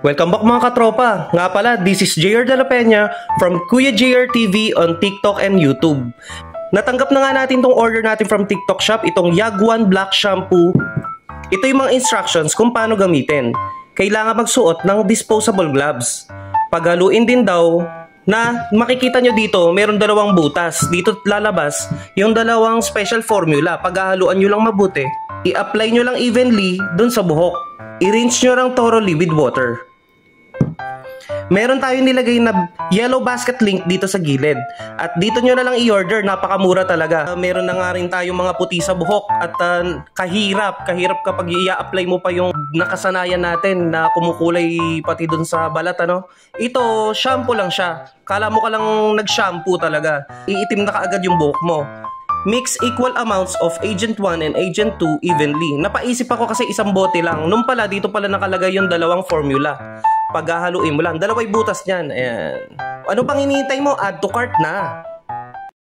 Welcome back mga katropa! Nga pala, this is JR De La Peña from Kuya JR TV on TikTok and YouTube. Natanggap na nga natin tong order natin from TikTok shop, itong Yaguan Black Shampoo. Ito yung mga instructions kung paano gamitin. Kailangan magsuot ng disposable gloves. Paghaluin din daw na makikita nyo dito, meron dalawang butas. Dito lalabas yung dalawang special formula. Paghahaluan nyo lang mabuti, i-apply nyo lang evenly dun sa buhok. I-rinse nyo lang thoroughly with water. Meron tayong nilagay na yellow basket link dito sa gilid. At dito nyo na lang i-order, napakamura talaga. Meron na nga rin tayong mga puti sa buhok at kahirap kapag i-apply mo pa yung nakasanayan natin na kumukulay pati dun sa balat, ano? Ito, shampoo lang siya. Kala mo ka lang nag-shampoo talaga. Iitim na kaagad yung buhok mo. Mix equal amounts of Agent 1 and Agent 2 evenly. Napaisip ako kasi isang bote lang. Nung pala, dito pala nakalagay yung dalawang formula. Paghahaluin mo lang. Dalaway butas niyan. Ayan. Ano pang hinihintay mo? Add to cart na.